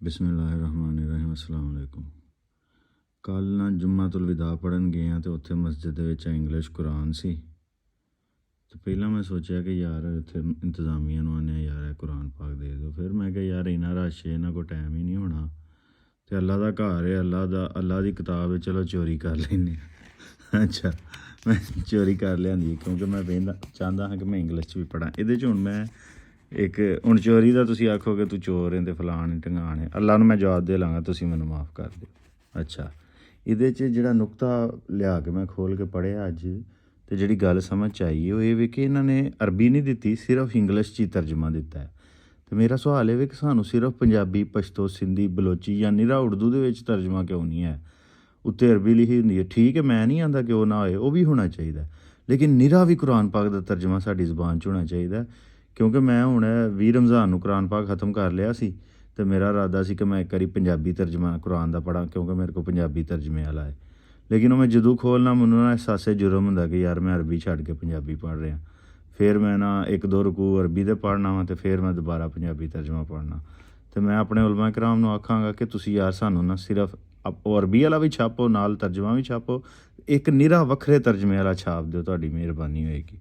ਬਿਸਮਿਲ੍ਲਾਹਿਰਰਹਿਮਾਨਿਰਰਹੀਮ। अस्सलाम वालेकुम। ਕੱਲ੍ਹ ਨਾ ਜੁੰਮਤੁਲ ਵਿਦਾ ਪੜ੍ਹਨ ਗਏ ਹਾਂ ਅਤੇ ਉੱਥੇ ਮਸਜਿਦ ਦੇ ਵਿੱਚ ਇੰਗਲਿਸ਼ ਕੁਰਾਨ ਸੀ। ਅਤੇ ਪਹਿਲਾਂ ਮੈਂ ਸੋਚਿਆ ਕਿ ਯਾਰ ਇੱਥੇ ਇੰਤਜ਼ਾਮੀਆਂ ਨੂੰ ਆਉਂਦੇ ਯਾਰ ਇਹ ਕੁਰਾਨ ਪਾਕ ਦੇ ਦਿਓ। ਫਿਰ ਮੈਂ ਕਿਹਾ ਯਾਰ ਇੰਨਾ ਰਸ਼ ਹੈ, ਇਹਨਾਂ ਕੋਲ ਟਾਈਮ ਹੀ ਨਹੀਂ ਹੋਣਾ, ਅਤੇ ਅੱਲਾ ਦਾ ਘਰ ਹੈ, ਅੱਲਾ ਦੀ ਕਿਤਾਬ ਹੈ, ਚਲੋ ਚੋਰੀ ਕਰ ਲੈਂਦੇ ਹਾਂ। ਅੱਛਾ, ਮੈਂ ਚੋਰੀ ਕਰ ਲਿਆਂਦੀ ਕਿਉਂਕਿ ਮੈਂ ਚਾਹੁੰਦਾ ਹਾਂ ਕਿ ਮੈਂ ਇੰਗਲਿਸ਼ 'ਚ ਵੀ ਪੜ੍ਹਾਂ। ਇਹਦੇ 'ਚ ਹੁਣ ਮੈਂ ਇੱਕ ਹੁਣ ਚੋਰੀ ਦਾ ਤੁਸੀਂ ਆਖੋਗੇ ਤੂੰ ਚੋਰ ਹੈ ਅਤੇ ਫਲਾਣ ਢੰਗਾਣ ਹੈ, ਅੱਲਾ ਨੂੰ ਮੈਂ ਜਵਾਬ ਦੇ ਲਾਂਗਾ, ਤੁਸੀਂ ਮੈਨੂੰ ਮਾफ़ ਕਰ ਦਿਓ। ਅੱਛਾ, ਇਹਦੇ 'ਚ ਜਿਹੜਾ ਨੁਕਤਾ ਲਿਆ ਕੇ ਮੈਂ ਖੋਲ੍ਹ ਕੇ ਪੜ੍ਹਿਆ ਅੱਜ, ਅਤੇ ਜਿਹੜੀ ਗੱਲ ਸਮਝ 'ਚ ਆਈ ਉਹ ਇਹ ਵੀ ਕਿ ਇਹਨਾਂ ਨੇ ਅਰਬੀ ਨਹੀਂ ਦਿੱਤੀ, ਸਿਰਫ ਇੰਗਲਿਸ਼ 'ਚ ਹੀ ਤਰਜਮਾ ਦਿੱਤਾ ਹੈ। ਅਤੇ ਮੇਰਾ ਸਵਾਲ ਇਹ ਵੀ ਕਿ ਸਾਨੂੰ ਸਿਰਫ ਪੰਜਾਬੀ, ਪਸ਼ਤੋ, ਸਿੰਧੀ, ਬਲੋਚੀ ਜਾਂ ਨਿਰਾ ਉਰਦੂ ਦੇ ਵਿੱਚ ਤਰਜਮਾ ਕਿਉਂ ਨਹੀਂ ਹੈ? ਉੱਤੇ ਅਰਬੀ ਲਿਖੀ ਹੁੰਦੀ ਹੈ, ਠੀਕ ਹੈ, ਮੈਂ ਨਹੀਂ ਆਉਂਦਾ ਕਿ ਉਹ ਨਾ ਹੋਏ, ਉਹ ਵੀ ਹੋਣਾ ਚਾਹੀਦਾ, ਲੇਕਿਨ ਨਿਰਾ ਵੀ ਕੁਰਾਨ ਪਾਕ ਦਾ ਤਰਜਮਾ ਸਾਡੀ ਜ਼ੁਬਾਨ 'ਚ ਹੋਣਾ ਚਾਹੀਦਾ। ਕਿਉਂਕਿ ਮੈਂ ਹੁਣ 20 ਰਮਜ਼ਾਨ ਨੂੰ ਕੁਰਾਨ ਪਾਕ ਖ਼ਤਮ ਕਰ ਲਿਆ ਸੀ, ਅਤੇ ਮੇਰਾ ਇਰਾਦਾ ਸੀ ਕਿ ਮੈਂ ਇੱਕ ਵਾਰੀ ਪੰਜਾਬੀ ਤਰਜਮਾ ਕੁਰਾਨ ਦਾ ਪੜ੍ਹਾਂ, ਕਿਉਂਕਿ ਮੇਰੇ ਕੋਲ ਪੰਜਾਬੀ ਤਰਜਮੇ ਵਾਲਾ ਹੈ। ਲੇਕਿਨ ਉਹ ਮੈਂ ਜਦੋਂ ਖੋਲ੍ਹਣਾ ਮੈਨੂੰ ਨਾ ਅਹਿਸਾਸੇ ਜੁਰਮ ਹੁੰਦਾ ਕਿ ਯਾਰ ਮੈਂ ਅਰਬੀ ਛੱਡ ਕੇ ਪੰਜਾਬੀ ਪੜ੍ਹ ਰਿਹਾ। ਫਿਰ ਮੈਂ ਨਾ 1-2 ਰਕੂ ਅਰਬੀ ਦੇ ਪੜ੍ਹਨਾ ਵਾ ਅਤੇ ਫਿਰ ਮੈਂ ਦੁਬਾਰਾ ਪੰਜਾਬੀ ਤਰਜਮਾ ਪੜ੍ਹਨਾ। ਅਤੇ ਮੈਂ ਆਪਣੇ ਉਲਮਾ ਕਿਰਾਮ ਨੂੰ ਆਖਾਂਗਾ ਕਿ ਤੁਸੀਂ ਯਾਰ ਸਾਨੂੰ ਨਾ ਸਿਰਫ ਉਹ ਅਰਬੀ ਵਾਲਾ ਵੀ ਛਾਪੋ, ਨਾਲ ਤਰਜਮਾ ਵੀ ਛਾਪੋ, ਇੱਕ ਨਿਰਾ ਵੱਖਰੇ ਤਰਜਮੇ ਵਾਲਾ ਛਾਪ ਦਿਓ, ਤੁਹਾਡੀ ਮਿਹਰਬਾਨੀ ਹੋਏਗੀ।